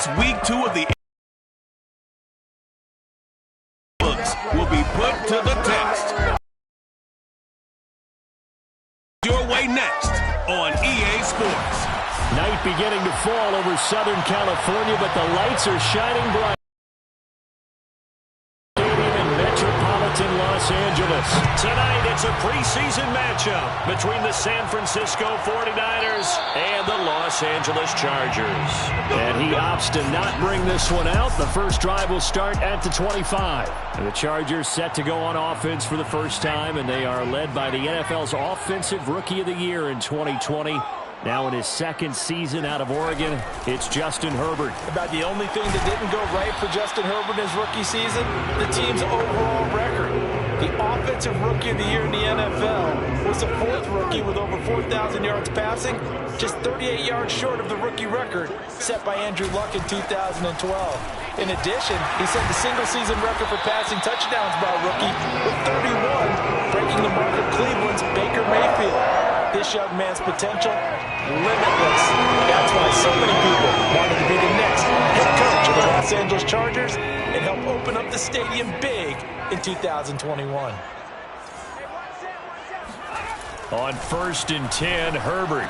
This week 2 of the books will be put to the test. Your way next on EA Sports. Night beginning to fall over Southern California, but the lights are shining bright. Stadium in metropolitan Los Angeles. Tonight, it's a preseason matchup between the San Francisco 49ers and the Los Angeles Chargers. And he opts to not bring this one out. The first drive will start at the 25. And the Chargers set to go on offense for the first time, and they are led by the NFL's Offensive Rookie of the Year in 2020. Now in his second season out of Oregon, it's Justin Herbert. About the only thing that didn't go right for Justin Herbert in his rookie season, the team's overall record. The Offensive Rookie of the Year in the NFL was the 4th rookie with over 4,000 yards passing, just 38 yards short of the rookie record set by Andrew Luck in 2012. In addition, he set the single-season record for passing touchdowns by a rookie with 31, breaking the mark of Cleveland's Baker Mayfield. This young man's potential, limitless. That's why so many people wanted to be the next head coach of the Los Angeles Chargers and help open up the stadium big in 2021. On 1st and 10, Herbert.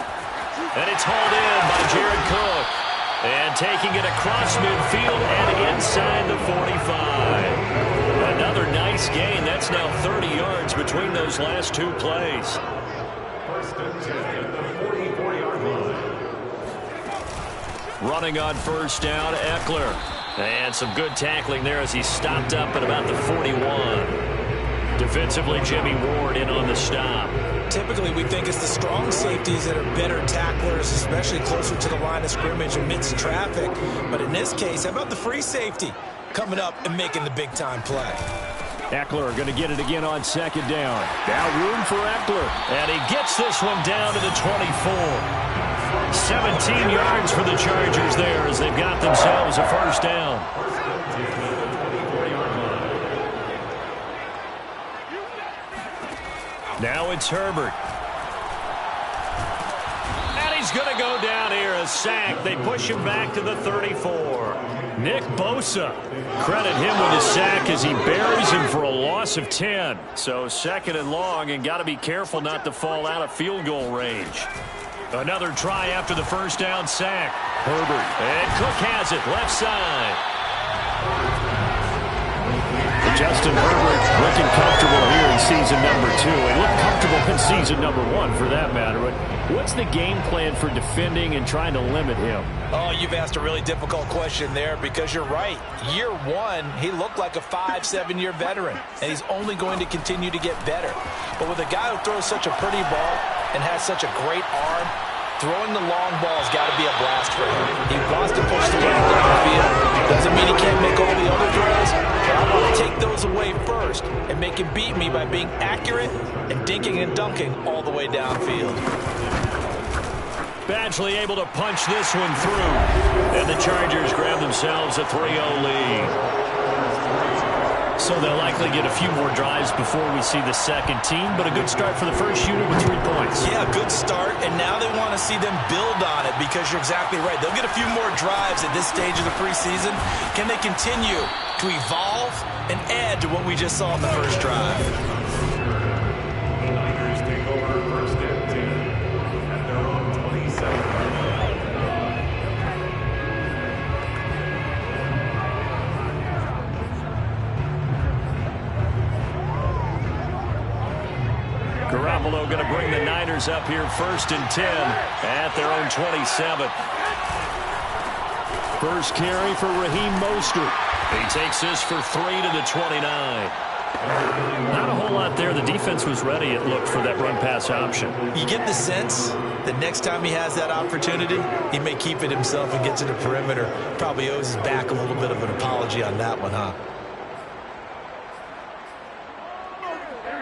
And it's hauled in by Jared Cook. And taking it across midfield and inside the 45. Another nice gain. That's now 30 yards between those last 2 plays. Running on first down, Eckler. And some good tackling there as he stopped up at about the 41. Defensively, Jimmy Ward in on the stop. Typically, we think it's the strong safeties that are better tacklers, especially closer to the line of scrimmage amidst traffic. But in this case, how about the free safety coming up and making the big-time play? Eckler going to get it again on 2nd down. Now room for Eckler. And he gets this one down to the 24. 17 yards for the Chargers there as they've got themselves a first down. Now it's Herbert. And he's going to go down here, a sack. They push him back to the 34. Nick Bosa, credit him with his sack as he buries him for a loss of 10. So 2nd and long, and got to be careful not to fall out of field goal range. Another try after the first down sack. Herbert, and Cook has it, left side. Justin Herbert looking comfortable here in season number 2. He looked comfortable in season number 1 for that matter. But what's the game plan for defending and trying to limit him? Oh, you've asked a really difficult question there because you're right. Year 1, he looked like a 5-7-year veteran, and he's only going to continue to get better. But with a guy who throws such a pretty ball and has such a great arm, throwing the long ball has got to be a blast for him. He wants to push the ball down the field. Doesn't mean he can't make all the other throws, but I want to take those away first and make him beat me by being accurate and dinking and dunking all the way downfield. Badgley able to punch this one through. And the Chargers grab themselves a 3-0 lead. So they'll likely get a few more drives before we see the second team, but a good start for the first unit with 3 points. Yeah, good start, and now they want to see them build on it because you're exactly right. They'll get a few more drives at this stage of the preseason. Can they continue to evolve and add to what we just saw in the first drive? Garoppolo going to bring the Niners up here 1st and 10 at their own 27. First carry for Raheem Mostert. He takes this for 3 to the 29. Not a whole lot there. The defense was ready, it looked, for that run-pass option. You get the sense that next time he has that opportunity, he may keep it himself and get to the perimeter. Probably owes his back a little bit of an apology on that one, huh?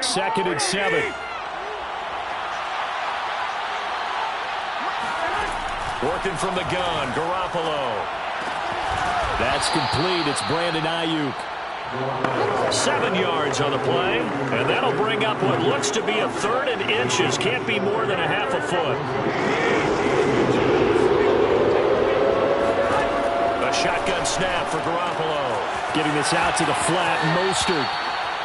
2nd and 7. Working from the gun, Garoppolo. That's complete. It's Brandon Ayuk. 7 yards on the play, and that'll bring up what looks to be a 3rd and inches. Can't be more than a half a foot. A snap for Garoppolo. Getting this out to the flat, Mostert.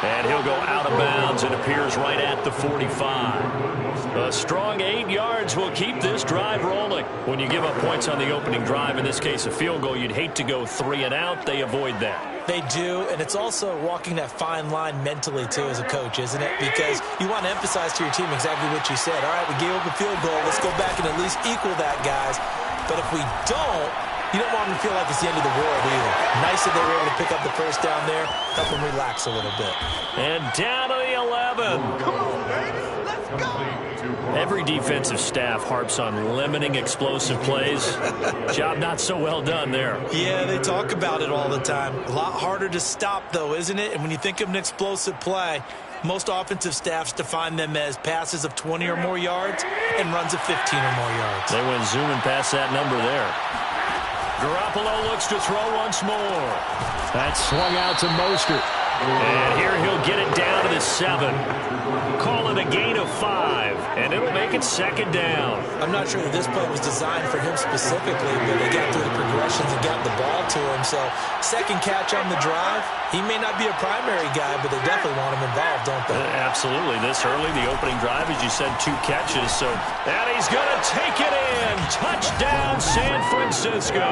And he'll go out of bounds and appears right at the 45. A strong 8 yards will keep this drive rolling. When you give up points on the opening drive, in this case a field goal, you'd hate to go 3 and out. They avoid that. They do, and it's also walking that fine line mentally, too, as a coach, isn't it? Because you want to emphasize to your team exactly what you said. All right, we gave up a field goal. Let's go back and at least equal that, guys. But if we don't, you don't want them to feel like it's the end of the world either. Nice that they were able to pick up the first down there, help them relax a little bit. And down to the 11. Come on, baby. Let's go. Every defensive staff harps on limiting explosive plays. Job not so well done there. Yeah, they talk about it all the time. A lot harder to stop, though, isn't it? And when you think of an explosive play, most offensive staffs define them as passes of 20 or more yards and runs of 15 or more yards. They went zooming past that number there. Garoppolo looks to throw once more. That's swung out to Mostert. And here he'll get it down to the 7. Call it a gain of 5, and it'll make it second down. I'm not sure that this play was designed for him specifically, but they got through the progressions and got the ball to him. So second catch on the drive. He may not be a primary guy, but they definitely want him involved, don't they? Absolutely. This early, the opening drive, as you said, 2 catches. So, and he's going to take it in. Touchdown, San Francisco.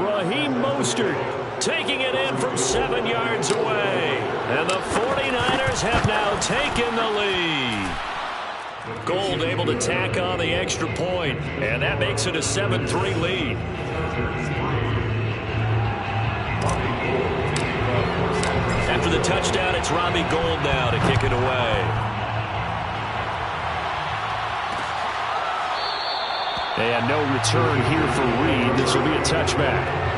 Raheem Mostert taking it in from 7 yards away. And the 49ers have now taken the lead. Gold able to tack on the extra point, and that makes it a 7-3 lead. After the touchdown, it's Robbie Gould now to kick it away. And no return here for Reed. This will be a touchback.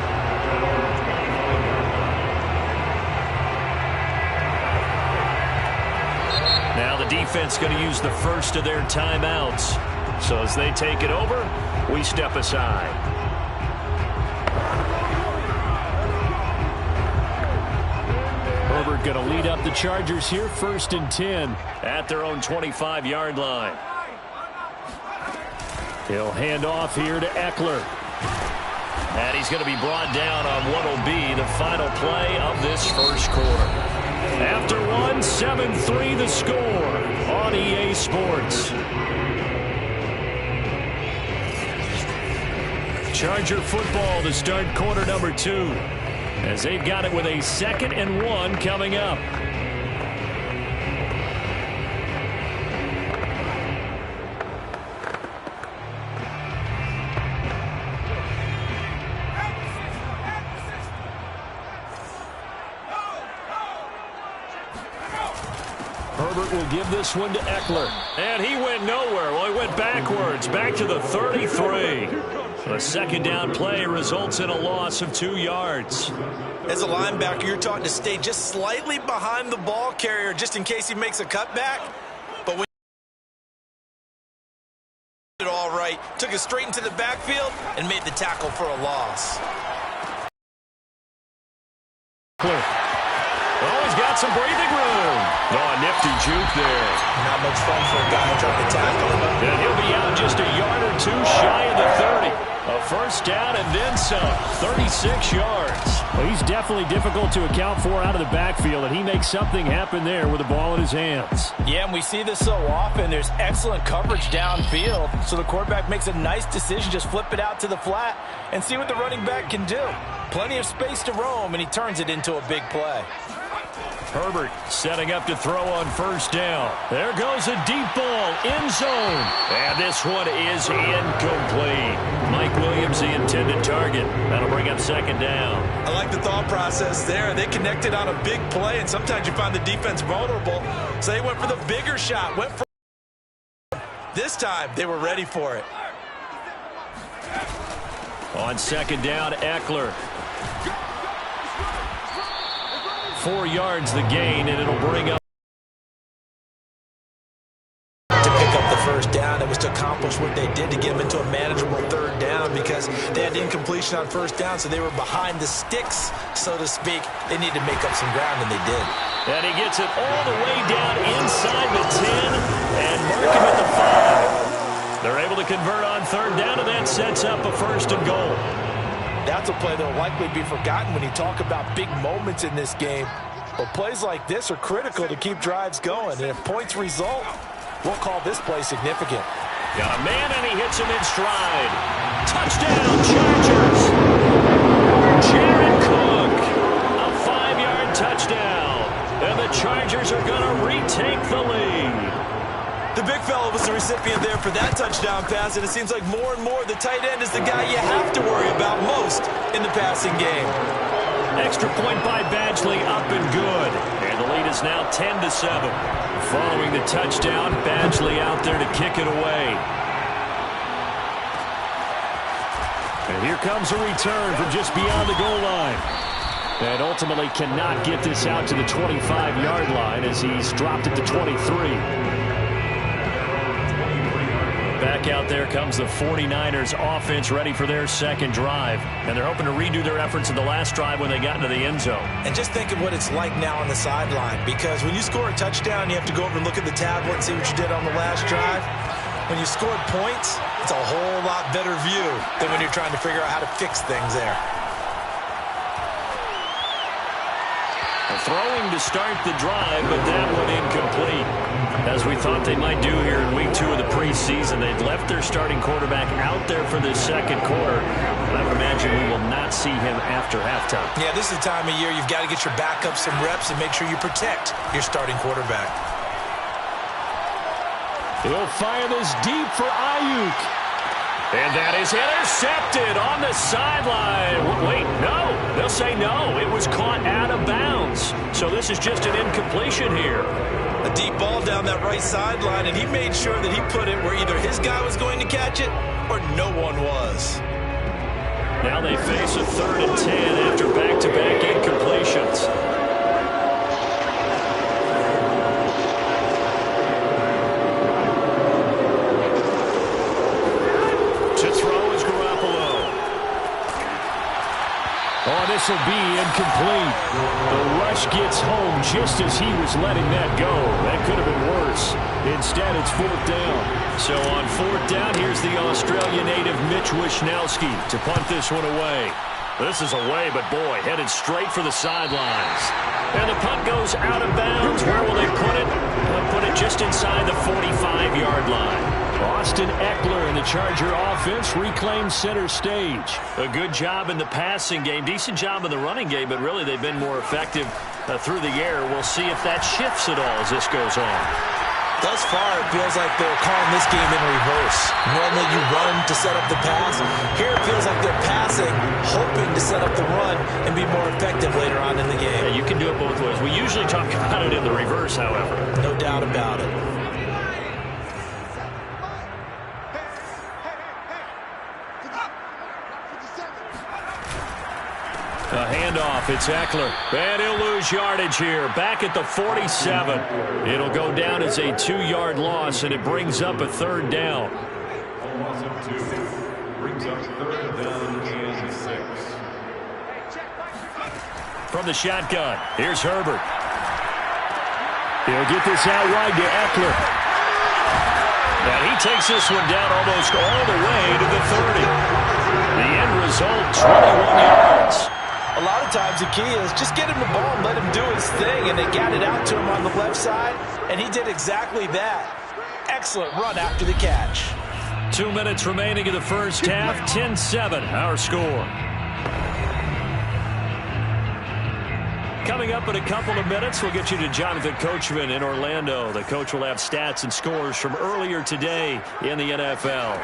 Now the defense going to use the first of their timeouts. So as they take it over, we step aside. Herbert going to lead up the Chargers here, 1st and 10 at their own 25-yard line. He'll hand off here to Eckler. And he's going to be brought down on what will be the final play of this first quarter. After 1, 7-3 the score on EA Sports. Charger football to start quarter number 2. As they've got it with a 2nd and 1 coming up. Herbert will give this one to Eckler. And he went nowhere. Well, he went backwards, back to the 33. A second down play results in a loss of 2 yards. As a linebacker, you're taught to stay just slightly behind the ball carrier just in case he makes a cutback. But when it all right, took it straight into the backfield and made the tackle for a loss. Oh, he's got some breathing room. Oh, a nifty juke there. Not much fun for a guy trying to tackle him. And he'll be out just a yard or 2 shy of the 30. A first down and then some. 36 yards. Well, he's definitely difficult to account for out of the backfield, and he makes something happen there with the ball in his hands. Yeah, and we see this so often. There's excellent coverage downfield, so the quarterback makes a nice decision. Just flip it out to the flat and see what the running back can do. Plenty of space to roam, and he turns it into a big play. Herbert setting up to throw on first down. There goes a deep ball, end zone. And this one is incomplete. Mike Williams, the intended target. That'll bring up second down. I like the thought process there. They connected on a big play, and sometimes you find the defense vulnerable. So they went for the bigger shot. Went for this time, they were ready for it. On second down, Eckler. 4 yards the gain, and it'll bring up to pick up the first down. It was to accomplish what they did to get them into a manageable third down because they had incompletion on first down, so they were behind the sticks, so to speak. They needed to make up some ground, and they did. And he gets it all the way down inside the 10 and mark him at the 5. They're able to convert on third down, and that sets up a 1st and goal. That's a play that will likely be forgotten when you talk about big moments in this game. But plays like this are critical to keep drives going. And if points result, we'll call this play significant. Got a man, and he hits him in stride. Touchdown, Chargers. Jared Cook, a 5-yard touchdown. And the Chargers are going to retake the lead. The big fella was the recipient there for that touchdown pass, and it seems like more and more the tight end is the guy you have to worry about most in the passing game. Extra point by Badgley, up and good. And the lead is now 10-7. Following the touchdown, Badgley out there to kick it away. And here comes a return from just beyond the goal line. And ultimately cannot get this out to the 25-yard line as he's dropped at the 23. Back out there comes the 49ers offense, ready for their second drive. And they're hoping to redo their efforts in the last drive when they got into the end zone. And just think of what it's like now on the sideline, because when you score a touchdown, you have to go over and look at the tablet and see what you did on the last drive. When you scored points, it's a whole lot better view than when you're trying to figure out how to fix things there. Throwing to start the drive, but that one incomplete. As we thought they might do here in week 2 of the preseason, they've left their starting quarterback out there for this second quarter. And I would imagine we will not see him after halftime. Yeah, this is the time of year you've got to get your backup some reps and make sure you protect your starting quarterback. He'll fire this deep for Ayuk. And that is intercepted on the sideline. Wait, no. They'll say no. It was caught out of bounds. So this is just an incompletion here. A deep ball down that right sideline, and he made sure that he put it where either his guy was going to catch it or no one was. Now they face a 3rd and 10 after back-to-back incompletions. This will be incomplete. The rush gets home just as he was letting that go. That could have been worse. Instead, it's 4th down. So on 4th down, here's the Australian native Mitch Wishnowsky to punt this one away. This is away, but boy, headed straight for the sidelines. And the punt goes out of bounds. Where will they put it? They'll put it just inside the 45-yard line. Austin Eckler and the Charger offense reclaim center stage. A good job in the passing game, decent job in the running game, but really they've been more effective through the air. We'll see if that shifts at all as this goes on. Thus far, it feels like they're calling this game in reverse. Normally you run to set up the pass. Here it feels like they're passing, hoping to set up the run and be more effective later on in the game. Yeah, you can do it both ways. We usually talk about it in the reverse, however. No doubt about it. A handoff, it's Eckler. And he'll lose yardage here. Back at the 47. It'll go down as a 2-yard loss, and it brings up a 3rd down. Brings up 3rd down and 6. From the shotgun, here's Herbert. He'll get this out wide to Eckler. And he takes this one down almost all the way to the 30. The end result, 21 yards. A lot of times the key is just get him the ball and let him do his thing, and they got it out to him on the left side, and he did exactly that. Excellent run after the catch. 2 minutes remaining in the first half, 10-7, our score. Coming up in a couple of minutes, we'll get you to Jonathan Coachman in Orlando. The coach will have stats and scores from earlier today in the NFL.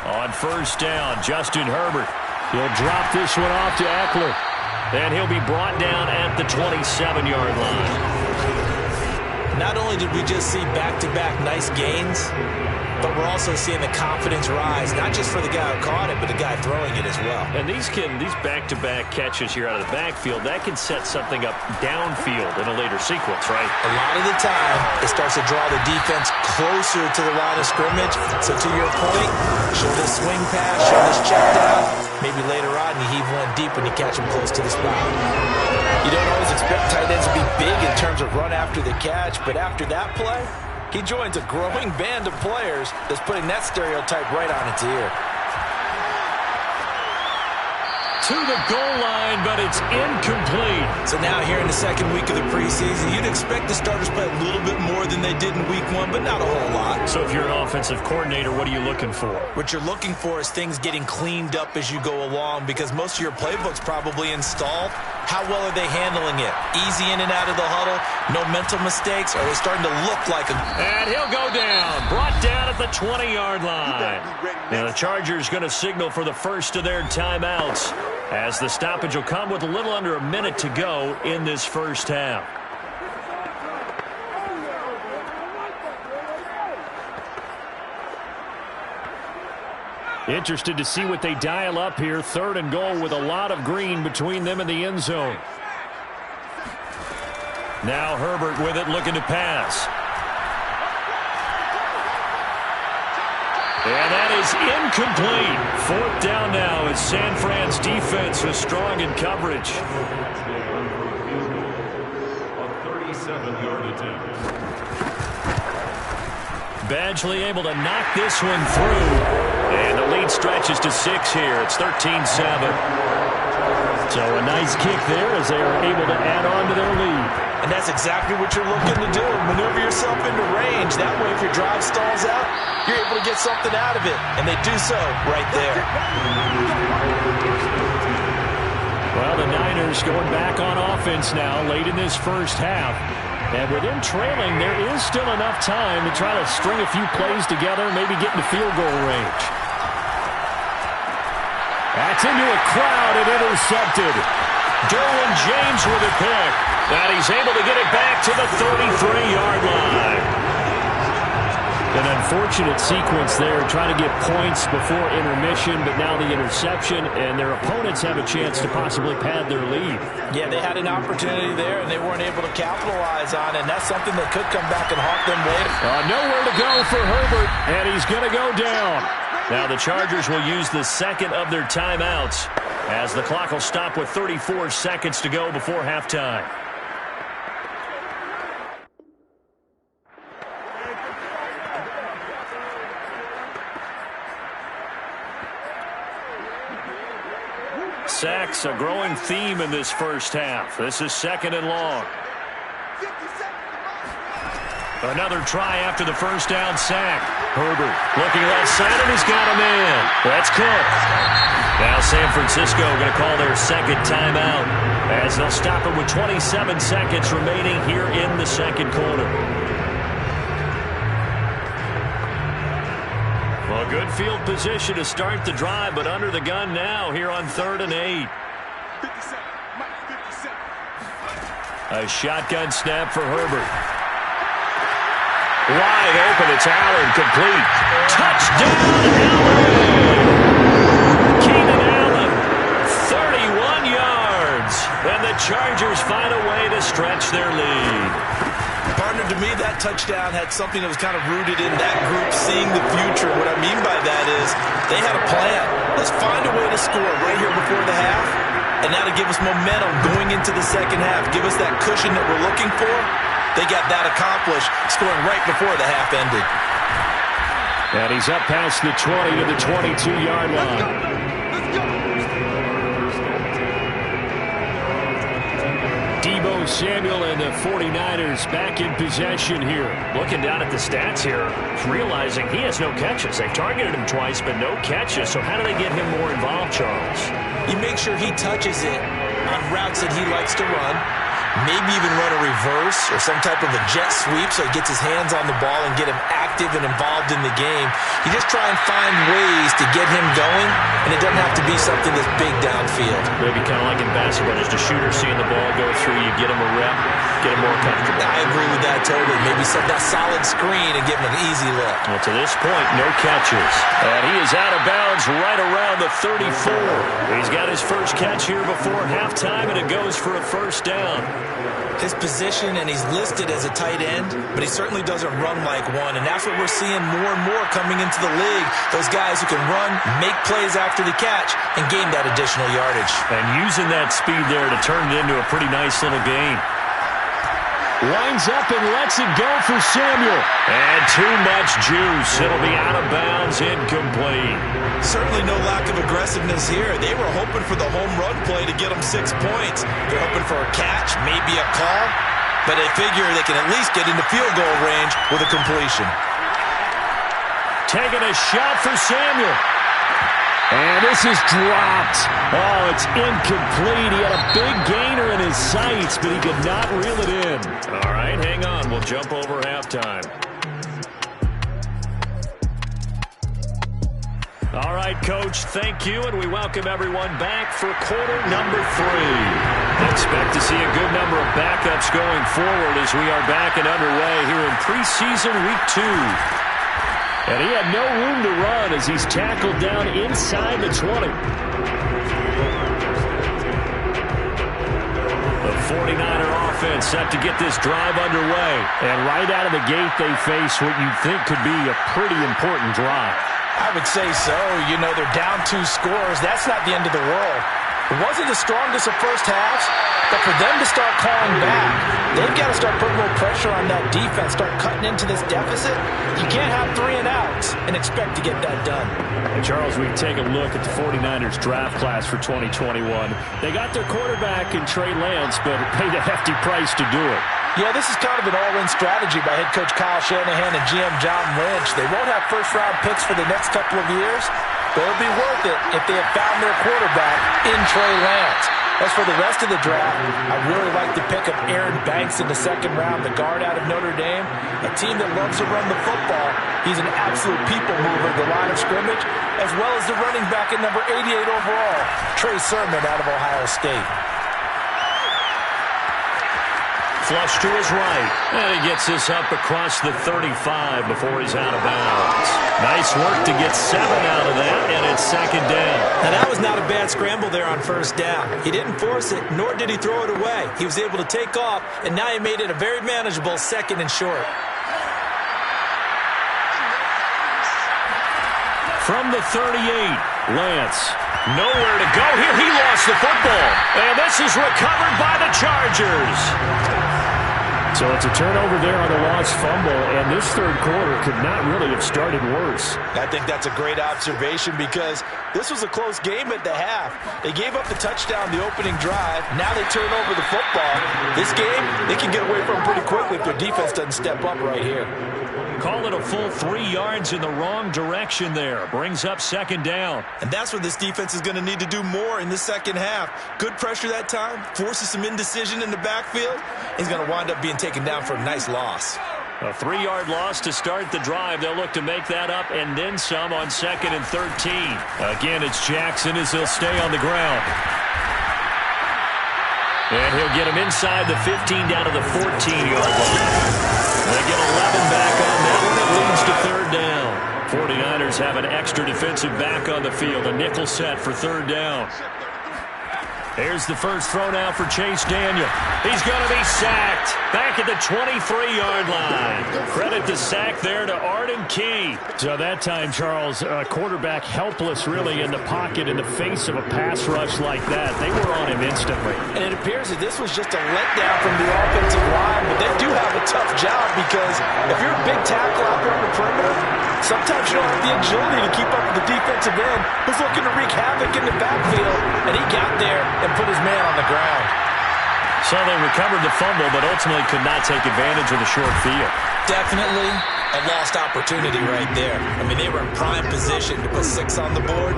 On 1st down, Justin Herbert. He'll drop this one off to Eckler. And he'll be brought down at the 27-yard line. Not only did we just see back-to-back nice gains, but we're also seeing the confidence rise, not just for the guy who caught it, but the guy throwing it as well. And these back-to-back catches here out of the backfield, that can set something up downfield in a later sequence, right? A lot of the time, it starts to draw the defense closer to the line of scrimmage. So to your point, show this swing pass, show this check down. Maybe later on, you heave one deep when you catch him close to the spot. You don't always expect tight ends to be big in terms of run after the catch, but after that play, he joins a growing band of players that's putting that stereotype right on its ear. to the goal line, but it's incomplete. So now here in the second week of the preseason, you'd expect the starters play a little bit more than they did in week one, but not a whole lot. So if you're an offensive coordinator, what are you looking for? What you're looking for is things getting cleaned up as you go along, because most of your playbook's probably installed. How well are they handling it? Easy in and out of the huddle, no mental mistakes, or are they starting to look like a... And he'll go down, brought down at the 20-yard line. Now the Chargers going to signal for the first of their timeouts, as the stoppage will come with a little under a minute to go in this first half. Interested to see what they dial up here. 3rd and goal with a lot of green between them and the end zone. Now Herbert with it, looking to pass. And that is incomplete. 4th down now as San Fran's defense is strong in coverage. A 37-yard attempt. Badgley able to knock this one through. And the lead stretches to 6 here. It's 13-7. So a nice kick there as they are able to add on to their lead. And that's exactly what you're looking to do. Maneuver yourself into range. That way, if your drive stalls out, you're able to get something out of it. And they do so right there. Well, the Niners going back on offense now late in this first half. And with them trailing, there is still enough time to try to string a few plays together, maybe get into field goal range. That's into a crowd and intercepted. Derwin James with a pick. And he's able to get it back to the 33-yard line. An unfortunate sequence there, trying to get points before intermission, but now the interception, and their opponents have a chance to possibly pad their lead. Yeah, they had an opportunity there, and they weren't able to capitalize on it, and that's something that could come back and haunt them later. Nowhere to go for Herbert, and he's going to go down. Now the Chargers will use the second of their timeouts, as the clock will stop with 34 seconds to go before halftime. Sacks, a growing theme in this first half. This is 2nd and long. Another try after the first down sack. Herbert looking left side, and he's got a man. That's Cook. Now San Francisco going to call their second timeout, as they'll stop it with 27 seconds remaining here in the second quarter. Well, good field position to start the drive, but under the gun now here on 3rd and 8. A shotgun snap for Herbert. Wide open, it's Allen, complete. Touchdown, Allen! Keenan Allen, 31 yards. And the Chargers find a way to stretch their lead. Partner, to me, that touchdown had something that was kind of rooted in that group seeing the future. What I mean by that is they had a plan. Let's find a way to score right here before the half, and now to give us momentum going into the second half. Give us that cushion that we're looking for. They got that accomplished, scoring right before the half ended. And he's up past the 20 to the 22-yard line. Deebo Samuel and the 49ers back in possession here. Looking down at the stats here, realizing he has no catches. They've targeted him twice, but no catches. So how do they get him more involved, Charles? You make sure he touches it on routes that he likes to run. Maybe even run a reverse or some type of a jet sweep so he gets his hands on the ball and get him active and involved in the game. You just try and find ways to get him going, and it doesn't have to be something that's big downfield. Maybe kind of like in basketball, just a shooter seeing the ball go through, you get him a rep, get him more comfortable. I agree with that totally. Maybe set that solid screen and give him an easy look. Well, to this point, no catches. And he is out of bounds right around the 34. He's got his first catch here before halftime, and it goes for a first down. His position, and he's listed as a tight end, but he certainly doesn't run like one, and that's what we're seeing more and more coming into the league. Those guys who can run, make plays after the catch, and gain that additional yardage. And using that speed there to turn it into a pretty nice little game. Lines up and lets it go for Samuel. And too much juice. It'll be out of bounds, incomplete. Certainly no lack of aggressiveness here. They were hoping for the home run play to get them 6 points. They're hoping for a catch, maybe a call, but they figure they can at least get into field goal range with a completion. Taking a shot for Samuel. And this is dropped. Oh, it's incomplete. He had a big gainer in his sights, but he could not reel it in. All right, hang on. We'll jump over halftime. All right, Coach, thank you, and we welcome everyone back for quarter number 3. Expect to see a good number of backups going forward as we are back and underway here in preseason week 2. And he had no room to run as he's tackled down inside the 20. The 49er offense set to get this drive underway. And right out of the gate, they face what you'd think could be a pretty important drive. I would say so. You know, they're down 2 scores. That's not the end of the world. It wasn't the strongest of first halves, but for them to start calling back, they've got to start putting a little pressure on that defense, start cutting into this deficit. You can't have 3 and outs and expect to get that done. And Charles, we take a look at the 49ers draft class for 2021. They got their quarterback in Trey Lance, but paid a hefty price to do it. Yeah, this is kind of an all-in strategy by head coach Kyle Shanahan and GM John Lynch. They won't have first-round picks for the next couple of years, but it'll be worth it if they have found their quarterback in Trey Lance. As for the rest of the draft, I really like the pick of Aaron Banks in the 2nd round, the guard out of Notre Dame, a team that loves to run the football. He's an absolute people mover at the line of scrimmage, as well as the running back at number 88 overall, Trey Sermon out of Ohio State. Flush to his right. And he gets this up across the 35 before he's out of bounds. Nice work to get 7 out of that, and it's 2nd down. Now, that was not a bad scramble there on 1st down. He didn't force it, nor did he throw it away. He was able to take off, and now he made it a very manageable 2nd and short. From the 38, Lance. Nowhere to go here. He lost the football. And this is recovered by the Chargers. So it's a turnover there on the lost fumble, and this 3rd quarter could not really have started worse. I think that's a great observation because this was a close game at the half. They gave up the touchdown the opening drive. Now they turn over the football. This game, they can get away from pretty quickly if their defense doesn't step up right here. Call it a full 3 yards in the wrong direction there. Brings up 2nd down. And that's what this defense is going to need to do more in the 2nd half. Good pressure that time. Forces some indecision in the backfield. He's going to wind up being taken down for a nice loss. A 3-yard loss to start the drive. They'll look to make that up and then some on 2nd and 13. Again, it's Jackson as he'll stay on the ground. And he'll get him inside the 15 down to the 14-yard line. They get 11 back on that one. It leads to 3rd down. 49ers have an extra defensive back on the field. A nickel set for 3rd down. Here's the first throw now for Chase Daniel. He's going to be sacked. Back at the 23-yard line. Credit the sack there to Arden Key. So that time, Charles, quarterback helpless really in the pocket in the face of a pass rush like that. They were on him instantly. And it appears that this was just a letdown from the offensive line, but they do have a tough job because if you're a big tackle out there on the perimeter, sometimes you don't have the agility to keep up with the defensive end who's looking to wreak havoc in the backfield, and he got there and put his man on the ground. So they recovered the fumble, but ultimately could not take advantage of the short field. Definitely a lost opportunity right there. I mean, they were in prime position to put 6 on the board.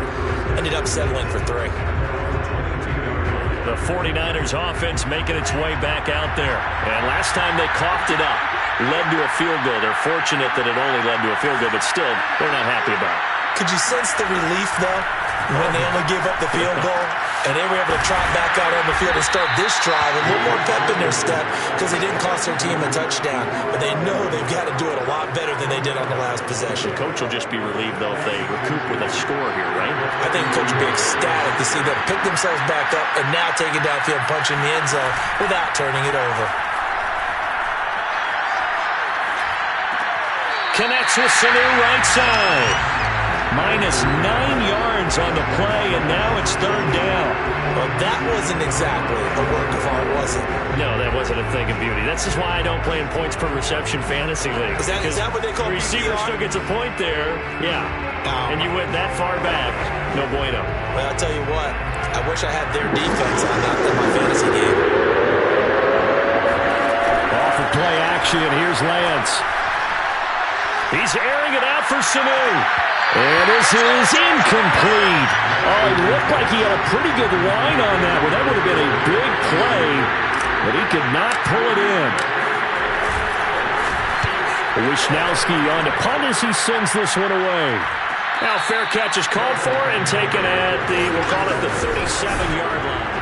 Ended up settling for 3. The 49ers offense making its way back out there. And last time they coughed it up, led to a field goal. They're fortunate that it only led to a field goal, but still, they're not happy about it. Could you sense the relief, though, when they only gave up the field goal? And they were able to trot back out on the field and start this drive with a little more pep in their step because they didn't cost their team a touchdown. But they know they've got to do it a lot better than they did on the last possession. The coach will just be relieved, though, if they recoup with a score here, right? I think Coach will be ecstatic to see them pick themselves back up and now take it downfield, punching the end zone without turning it over. Connects with Sanu right side. Minus 9 yards on the play, and now it's third down. Well, that wasn't exactly a work of art, was it? No, that wasn't a thing of beauty. That's just why I don't play in points per reception fantasy leagues. Is that what they call the receiver PPR? still gets a point there. Yeah. Oh. And you went that far back. No bueno. Well, I'll tell you what. I wish I had their defense on that in my fantasy game. Off of play action, here's Lance. He's airing it out for Sanu. And this is incomplete. Oh, it looked like he had a pretty good line on that one. That would have been a big play, but he could not pull it in. Wishnowski on to punt as he sends this one away. Now fair catch is called for and taken at we'll call it the 37-yard line.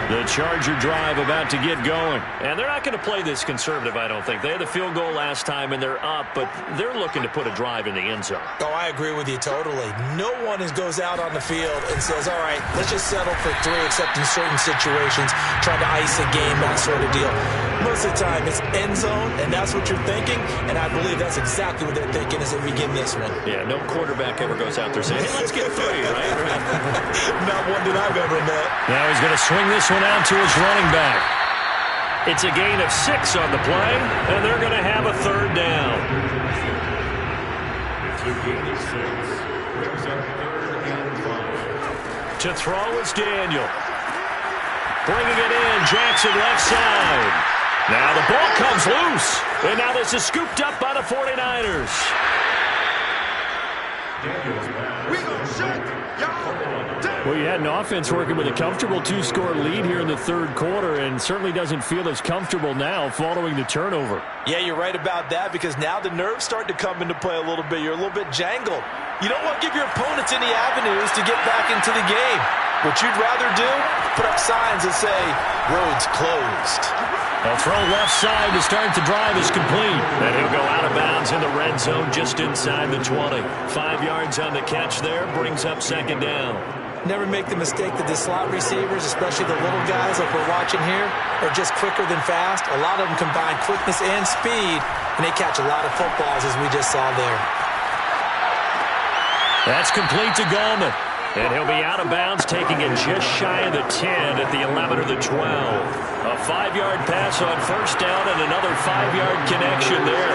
The Charger drive about to get going. And they're not going to play this conservative, I don't think. They had the field goal last time, and they're up, but they're looking to put a drive in the end zone. Oh, I agree with you totally. No one goes out on the field and says, all right, let's just settle for 3, except in certain situations, trying to ice a game, that sort of deal. Most of the time, it's end zone, and that's what you're thinking, and I believe that's exactly what they're thinking as they begin this one. Yeah, no quarterback ever goes out there saying, hey, let's get 3, right? Not one that I've ever met. Now he's going to swing this one out to his running back. It's a gain of 6 on the play, and they're going to have a third down. It's a gain of 6. Brings up 3rd and 5. To throw is Daniel. Bringing it in, Jackson left side. Now the ball comes loose, and now this is scooped up by the 49ers. We gonna shut y'all down. Well, you had an offense working with a comfortable 2-score lead here in the third quarter, and certainly doesn't feel as comfortable now following the turnover. Yeah, you're right about that, because now the nerves start to come into play a little bit. You're a little bit jangled. You don't want to give your opponents any avenues to get back into the game. What you'd rather do, put up signs that say, roads closed. A throw left side to start the drive is complete. And he'll go out of bounds in the red zone just inside the 20. 5 yards on the catch there, brings up second down. Never make the mistake that the slot receivers, especially the little guys like we're watching here, are just quicker than fast. A lot of them combine quickness and speed, and they catch a lot of footballs, as we just saw there. That's complete to Gallman. And he'll be out of bounds, taking it just shy of the 10 at the 11 or the 12. A 5-yard pass on first down and another 5-yard connection there.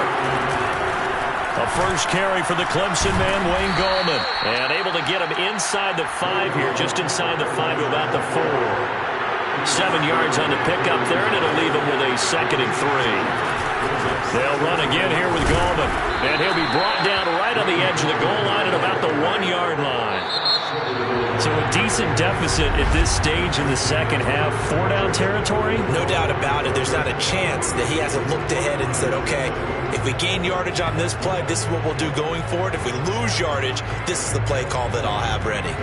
A first carry for the Clemson man, Wayne Gallman. And able to get him inside the 5 here, just inside the 5 to about the 4. 7 yards on the pickup there, and it'll leave him with a 2nd and 3. They'll run again here with Gallman. And he'll be brought down right on the edge of the goal line at about the 1-yard line. So a decent deficit at this stage in the second half. 4-down territory? No doubt about it. There's not a chance that he hasn't looked ahead and said, okay, if we gain yardage on this play, this is what we'll do going forward. If we lose yardage, this is the play call that I'll have ready.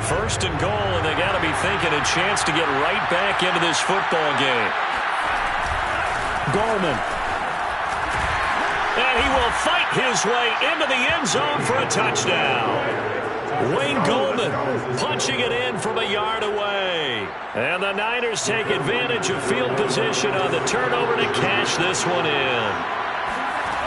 First and goal, and they got to be thinking a chance to get right back into this football game. Gallman. And he will fight his way into the end zone for a touchdown. Wayne Gallman punching it in from a yard away. And the Niners take advantage of field position on the turnover to cash this one in.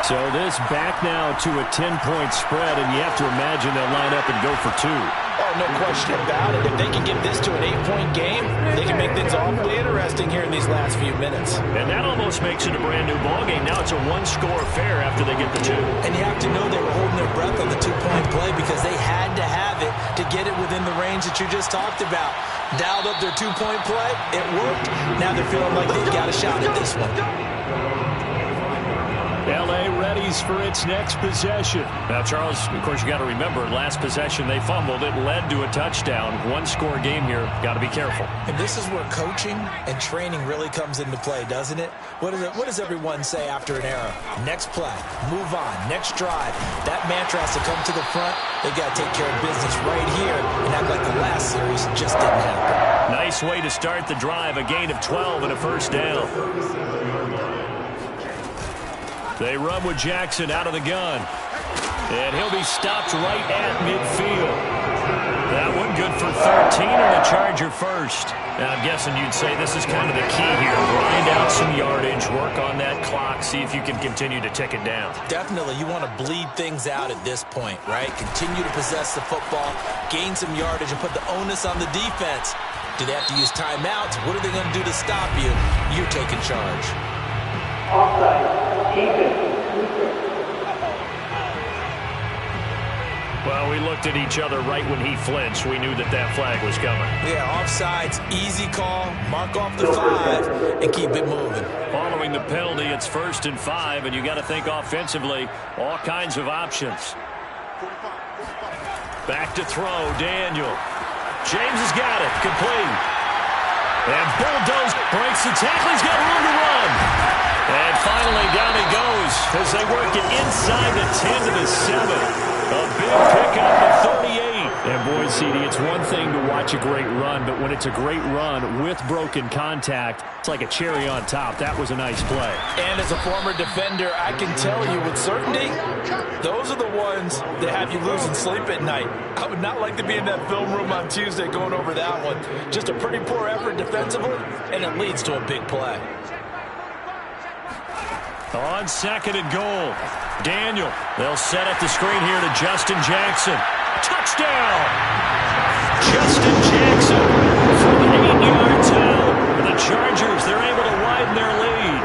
So this back now to a 10-point spread, and you have to imagine they'll line up and go for 2. Oh, no question about it. If they can get this to an 8-point game, they can make things awfully interesting here in these last few minutes. And that almost makes it a brand-new ballgame. Now it's a 1-score affair after they get the 2. And you have to know they were holding their breath on the 2-point play because they had to have it to get it within the range that you just talked about. Dialed up their 2-point play. It worked. Now they're feeling like they've got a shot at this one. L.A. readies for its next possession. Now, Charles, of course, you got to remember, last possession they fumbled. It led to a touchdown. 1-score game here. Got to be careful. And this is where coaching and training really comes into play, doesn't it? What does everyone say after an error? Next play, move on, next drive. That mantra has to come to the front. They've got to take care of business right here and act like the last series just didn't happen. Nice way to start the drive. A gain of 12 and a first down. They run with Jackson out of the gun. And he'll be stopped right at midfield. That one good for 13 and a Charger first. And I'm guessing you'd say this is kind of the key here. Grind out some yardage, work on that clock, see if you can continue to tick it down. Definitely, you want to bleed things out at this point, right? Continue to possess the football, gain some yardage, and put the onus on the defense. Do they have to use timeouts? What are they going to do to stop you? You're taking charge. Offside, defense. Well, we looked at each other right when he flinched. We knew that that flag was coming. Yeah, offsides, easy call, mark off the 5, and keep it moving. Following the penalty, it's 1st and 5, and you got to think offensively, all kinds of options. Back to throw, Daniel. James has got it, complete. And bulldoze breaks the tackle. He's got room to run. And finally, down he goes as they work it inside the 10 to the 7. A big pickup at 38. And boy, CD, it's one thing to watch a great run, but when it's a great run with broken contact, it's like a cherry on top. That was a nice play. And as a former defender, I can tell you with certainty, those are the ones that have you losing sleep at night. I would not like to be in that film room on Tuesday going over that one. Just a pretty poor effort defensively, and it leads to a big play. On 2nd and goal, Daniel. They'll set up the screen here to Justin Jackson. Touchdown! Justin Jackson from an 8-yard town. And the Chargers, they're able to widen their lead.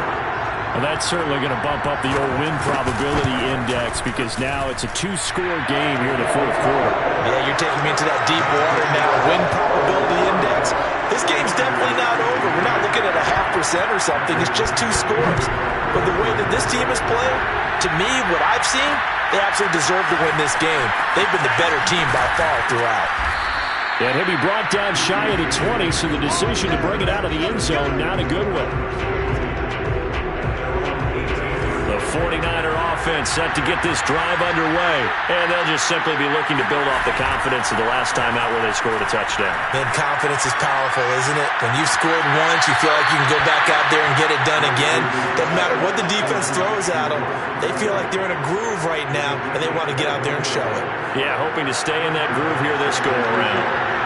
Well, that's certainly going to bump up the old win probability index because now it's a 2-score game here in the 4th quarter. Yeah, you're taking me into that deep water now. Win probability index. This game's definitely not over. We're not looking at a 0.5% or something. It's just 2 scores. But the way that this team has played, to me, what I've seen, they absolutely deserve to win this game. They've been the better team by far throughout. And he'll be brought down shy of the 20, so the decision to bring it out of the end zone, not a good one. The 49er offense set to get this drive underway. And they'll just simply be looking to build off the confidence of the last time out where they scored a touchdown. And confidence is powerful, isn't it? When you've scored once, you feel like you can go back out there and get it done again. Doesn't matter what the defense throws at them. They feel like they're in a groove right now, and they want to get out there and show it. Yeah, hoping to stay in that groove here this go-around.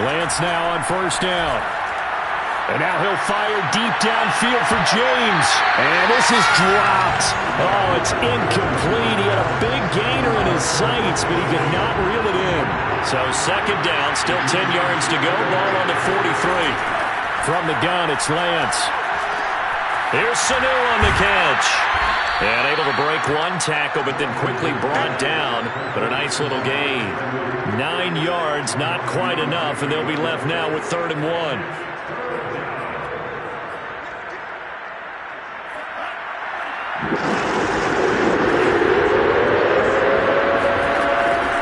Lance now on 1st down. And now he'll fire deep downfield for James. And this is dropped. Oh, it's incomplete. He had a big gainer in his sights, but he could not reel it in. So 2nd down, still 10 yards to go. Ball on the 43. From the gun, it's Lance. Here's Sanu on the catch. And able to break one tackle, but then quickly brought down. But a nice little gain. 9 yards, not quite enough, and they'll be left now with 3rd and 1.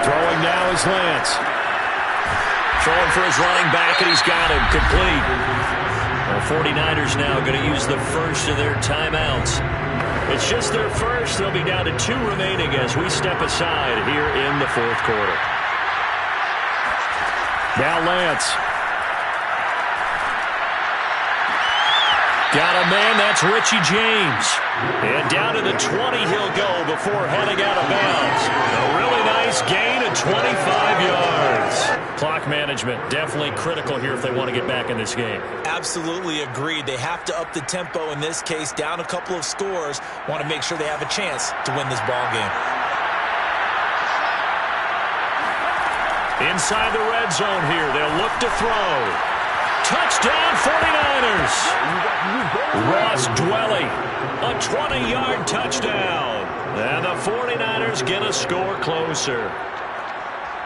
Throwing now is Lance. Throwing for his running back, and he's got him complete. The 49ers now going to use the first of their timeouts. It's just their first. They'll be down to 2 remaining as we step aside here in the 4th quarter. Now Lance. Got a man, that's Richie James. And down to the 20 he'll go before heading out of bounds. A really nice gain of 25 yards. Clock management definitely critical here if they want to get back in this game. Absolutely agreed. They have to up the tempo in this case, down a couple of scores. Want to make sure they have a chance to win this ball game. Inside the red zone here, they'll look to throw. Touchdown 49ers. Ross Dwelly, a 20-yard touchdown. And the 49ers get a score closer.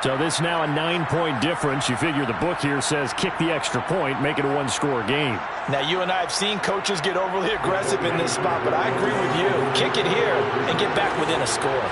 So this now a 9-point difference. You figure the book here says kick the extra point, make it a 1-score game. Now, you and I have seen coaches get overly aggressive in this spot, but I agree with you. Kick it here and get back within a score.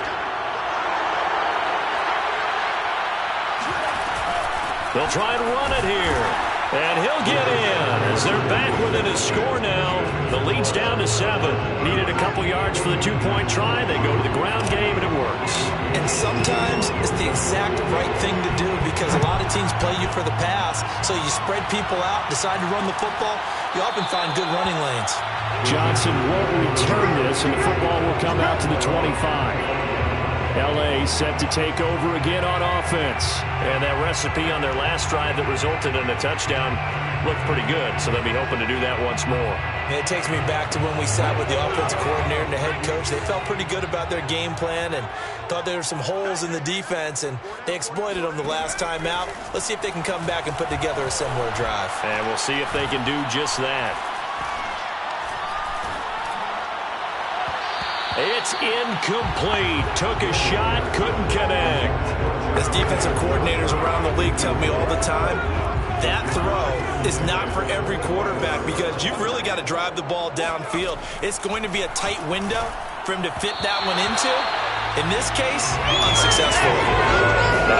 They'll try and run it here. And he'll get in as they're back within a score now. The lead's down to 7. Needed a couple yards for the 2-point try. They go to the ground game, and it works. And sometimes it's the exact right thing to do because a lot of teams play you for the pass. So you spread people out, decide to run the football. You often find good running lanes. Johnson won't return this, and the football will come out to the 25. L.A. set to take over again on offense. And that recipe on their last drive that resulted in a touchdown looked pretty good, so they'll be hoping to do that once more. And it takes me back to when we sat with the offensive coordinator and the head coach. They felt pretty good about their game plan and thought there were some holes in the defense, and they exploited them the last time out. Let's see if they can come back and put together a similar drive. And we'll see if they can do just that. It's incomplete. Took a shot, couldn't connect. As defensive coordinators around the league tell me all the time, that throw is not for every quarterback because you've really got to drive the ball downfield. It's going to be a tight window for him to fit that one into. In this case, unsuccessfully.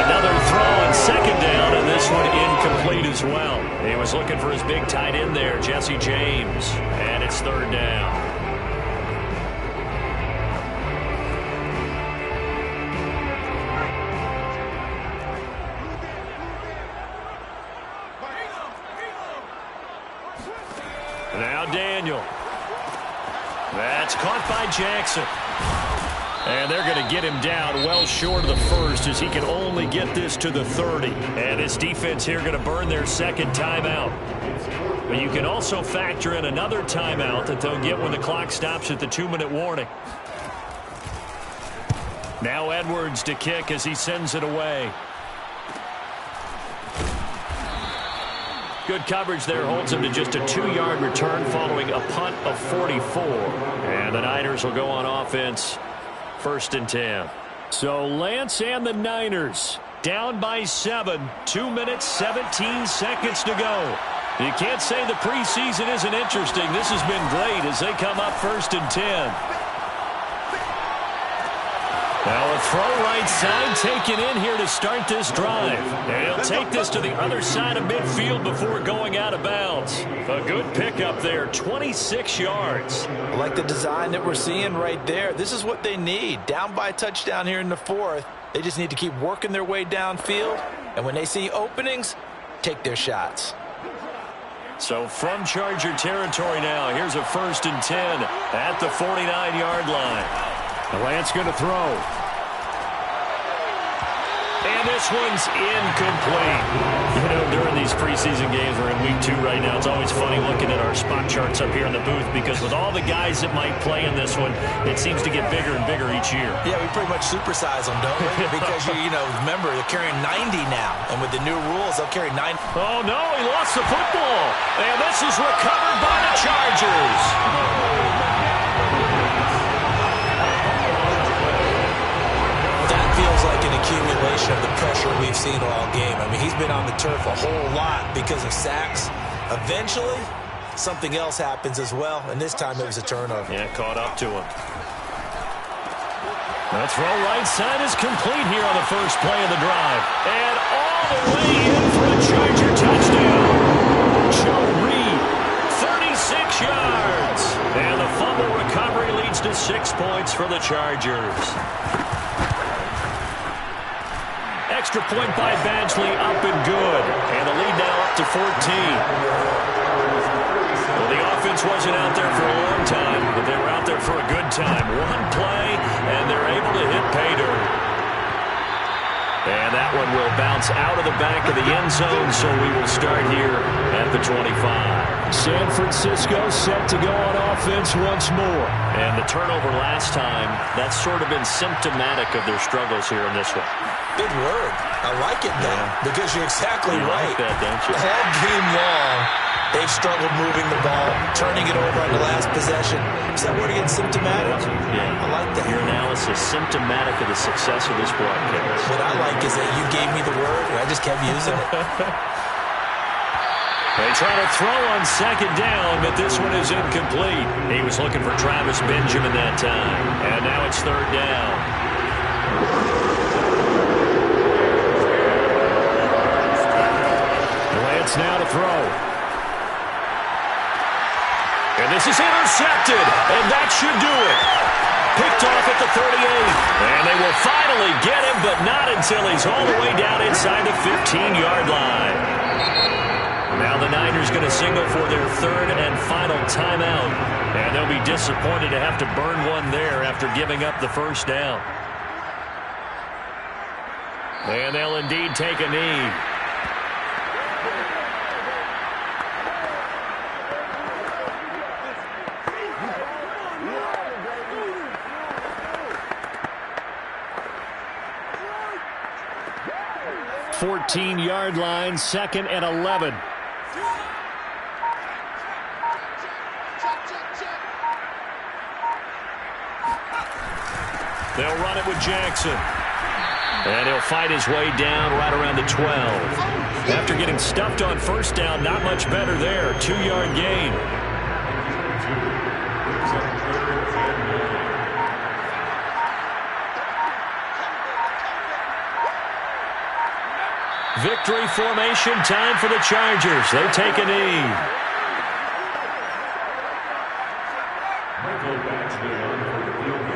Another throw on second down, and this one incomplete as well. He was looking for his big tight end there, Jesse James, and it's third down. Now Daniel. That's caught by Jackson. And they're going to get him down well short of the first as he can only get this to the 30. And his defense here going to burn their second timeout. But you can also factor in another timeout that they'll get when the clock stops at the 2-minute warning. Now Edwards to kick as he sends it away. Good coverage there holds him to just a 2-yard return following a punt of 44. And the Niners will go on offense, 1st and 10. So Lance and the Niners down by 7, 2 minutes, 17 seconds to go. You can't say the preseason isn't interesting. This has been great as they come up 1st and 10. Now a throw right side taken in here to start this drive. And he'll take this to the other side of midfield before going out of bounds. A good pickup there, 26 yards. I like the design that we're seeing right there. This is what they need. Down by a touchdown here in the 4th. They just need to keep working their way downfield. And when they see openings, take their shots. So from Charger territory now, here's a 1st and 10 at the 49-yard line. Lance going to throw. And this one's incomplete. You know, during these preseason games, we're in week 2 right now. It's always funny looking at our spot charts up here in the booth because with all the guys that might play in this one, it seems to get bigger and bigger each year. Yeah, we pretty much supersize them, don't we? Because, you know, remember, they're carrying 90 now. And with the new rules, they'll carry 9. Oh, no, he lost the football. And this is recovered by the Chargers. Feels like an accumulation of the pressure we've seen all game. I mean, he's been on the turf a whole lot because of sacks. Eventually, something else happens as well, and this time it was a turnover. Yeah, caught up to him. The throw right side is complete here on the first play of the drive. And all the way in for a Charger touchdown. Joe Reed, 36 yards. And the fumble recovery leads to 6 points for the Chargers. Extra point by Badgley, up and good. And the lead now up to 14. Well, the offense wasn't out there for a long time, but they were out there for a good time. One play, and they're able to hit pay dirt. And that one will bounce out of the back of the end zone, so we will start here at the 25. San Francisco set to go on offense once more. And the turnover last time, that's sort of been symptomatic of their struggles here in this one. Big word. I like it now because you're exactly right. Like that, don't you? All game long, they've struggled moving the ball, turning it over on the last possession. Is that word again, symptomatic? Yeah. I like that. Your analysis, symptomatic of the success of this broadcast. What I like is that you gave me the word, and I just kept using it. They try to throw on second down, but this one is incomplete. He was looking for Travis Benjamin that time. And now it's third down. Lance now to throw. And this is intercepted, and that should do it. Picked off at the 38. And they will finally get him, but not until he's all the way down inside the 15-yard line. Now the Niners going to signal for their third and final timeout. And they'll be disappointed to have to burn one there after giving up the first down. And they'll indeed take a knee. Yard line, 2nd and 11. They'll run it with Jackson. And he'll fight his way down right around the 12. After getting stuffed on first down, not much better there. 2-yard gain. Victory formation time for the Chargers. They take a knee. Michael Batchelor on for field